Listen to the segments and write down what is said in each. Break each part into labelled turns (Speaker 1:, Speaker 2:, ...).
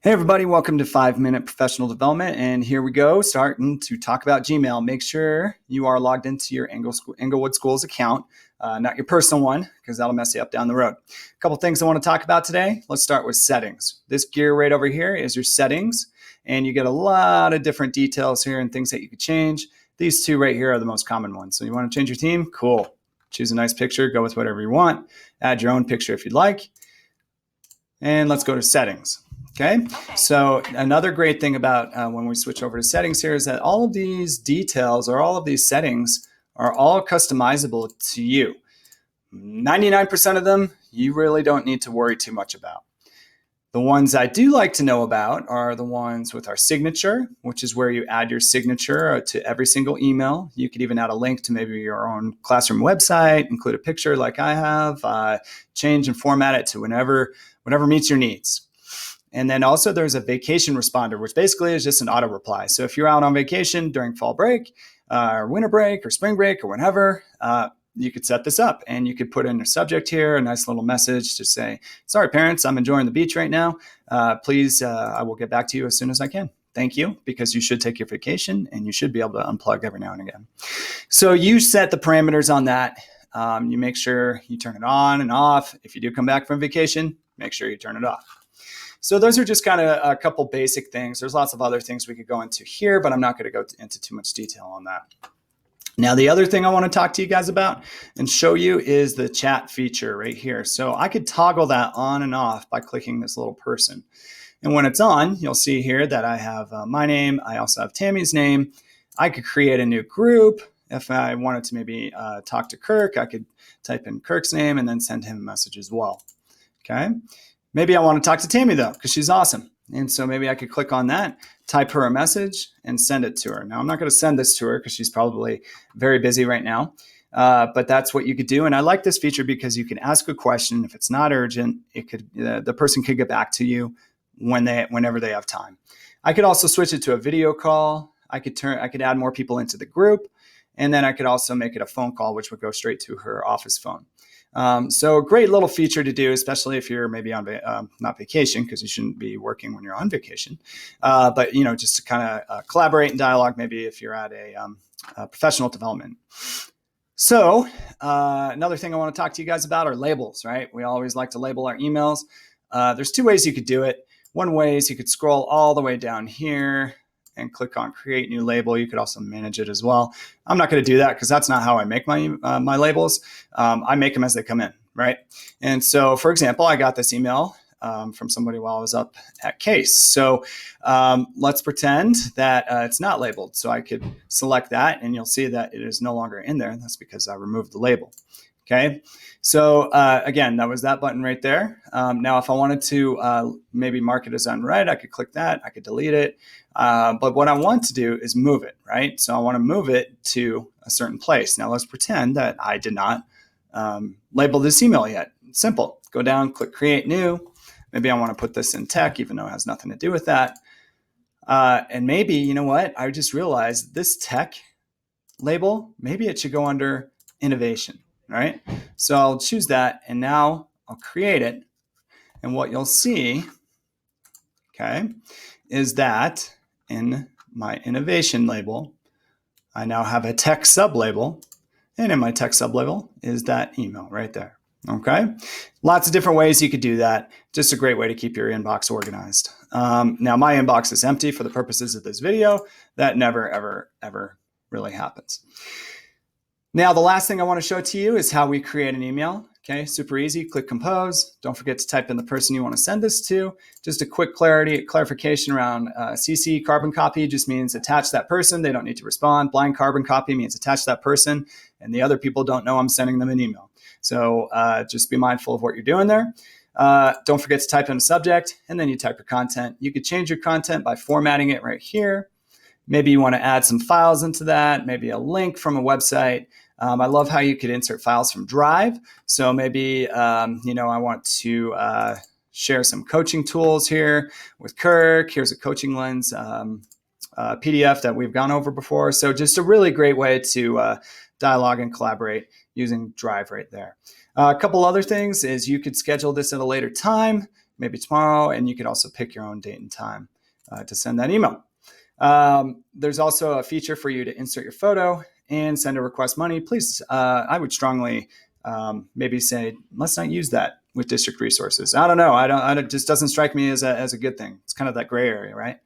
Speaker 1: Hey everybody, welcome to 5 Minute Professional Development. And here we go, starting to talk about Gmail. Make sure you are logged into your Englewood Schools account, not your personal one, because that'll mess you up down the road. A couple things I want to talk about today. Let's start with settings. This gear right over here is your settings, and you get a lot of different details here and things that you could change. These two right here are the most common ones. So you want to change your theme? Cool. Choose a nice picture, go with whatever you want. Add your own picture if you'd like. And let's go to settings. Okay, so another great thing about when we switch over to settings here is that all of these details or all of these settings are all customizable to you. 99% of them you really don't need to worry too much about. The ones I do like to know about are the ones with our signature, which is where you add your signature to every single email. You could even add a link to maybe your own classroom website, include a picture like I have, change and format it to whatever meets your needs. And then also there's a vacation responder, which basically is just an auto reply. So if you're out on vacation during fall break or winter break or spring break or whenever, you could set this up and you could put in a subject here, a nice little message to say, sorry, parents, I'm enjoying the beach right now. Please, I will get back to you as soon as I can. Thank you, because you should take your vacation and you should be able to unplug every now and again. So you set the parameters on that. You make sure you turn it on and off. If you do come back from vacation, make sure you turn it off. So those are just kind of a couple basic things. There's lots of other things we could go into here, but I'm not going to go into too much detail on that. Now, the other thing I want to talk to you guys about and show you is the chat feature right here. So I could toggle that on and off by clicking this little person. And when it's on, you'll see here that I have my name. I also have Tammy's name. I could create a new group. If I wanted to maybe talk to Kirk, I could type in Kirk's name and then send him a message as well. Okay. Maybe I want to talk to Tammy though, because she's awesome. And so maybe I could click on that, type her a message and send it to her. Now, I'm not going to send this to her because she's probably very busy right now. But that's what you could do. And I like this feature because you can ask a question. If it's not urgent, the person could get back to you whenever they have time. I could also switch it to a video call. I could add more people into the group. And then I could also make it a phone call, which would go straight to her office phone. So a great little feature to do, especially if you're maybe on not vacation, because you shouldn't be working when you're on vacation, but just to kind of collaborate and dialogue, maybe if you're at a professional development. So another thing I want to talk to you guys about are labels, right? We always like to label our emails. There's two ways you could do it. One way is you could scroll all the way down here and click on create new label. You could also manage it as well. I'm not going to do that because that's not how I make my labels. I make them as they come in, right? And so, for example, I got this email from somebody while I was up at Case. So let's pretend that it's not labeled. So I could select that and you'll see that it is no longer in there. That's because I removed the label. Okay, so again, that was that button right there. Now, if I wanted to maybe mark it as unread, I could click that. I could delete it. But what I want to do is move it, right? So I want to move it to a certain place. Now, let's pretend that I did not label this email yet. It's simple. Go down, click create new. Maybe I want to put this in tech, even though it has nothing to do with that. And maybe, you know what? I just realized this tech label, maybe it should go under innovation. Right? So I'll choose that and now I'll create it. And what you'll see, okay, is that in my innovation label, I now have a tech sub-label. And in my tech sub-label is that email right there. Okay, lots of different ways you could do that. Just a great way to keep your inbox organized. Now, my inbox is empty for the purposes of this video. That never, ever, ever really happens. Now, the last thing I want to show to you is how we create an email. Okay, super easy. Click compose. Don't forget to type in the person you want to send this to. Just a quick clarification around CC carbon copy just means attach that person. They don't need to respond. Blind carbon copy means attach that person and the other people don't know I'm sending them an email. So just be mindful of what you're doing there. Don't forget to type in a subject and then you type your content. You could change your content by formatting it right here. Maybe you want to add some files into that, maybe a link from a website. I love how you could insert files from Drive. So maybe, I want to share some coaching tools here with Kirk. Here's a Coaching Lens PDF that we've gone over before. So just a really great way to dialogue and collaborate using Drive right there. A couple other things is you could schedule this at a later time. maybe tomorrow, and you could also pick your own date and time to send that email. There's also a feature for you to insert your photo and send a request money. Please, I would strongly maybe say, let's not use that with district resources. I don't know. It just doesn't strike me as a good thing. It's kind of that gray area, right?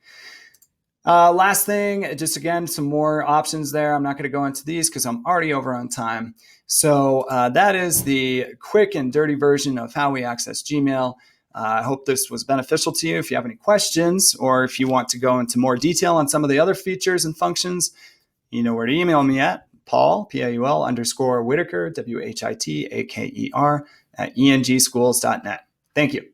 Speaker 1: Last thing, just again, some more options there. I'm not going to go into these because I'm already over on time. So that is the quick and dirty version of how we access Gmail. I hope this was beneficial to you. If you have any questions or if you want to go into more detail on some of the other features and functions, you know where to email me at Paul, Paul_Whitaker, Whitaker, at engschools.net. Thank you.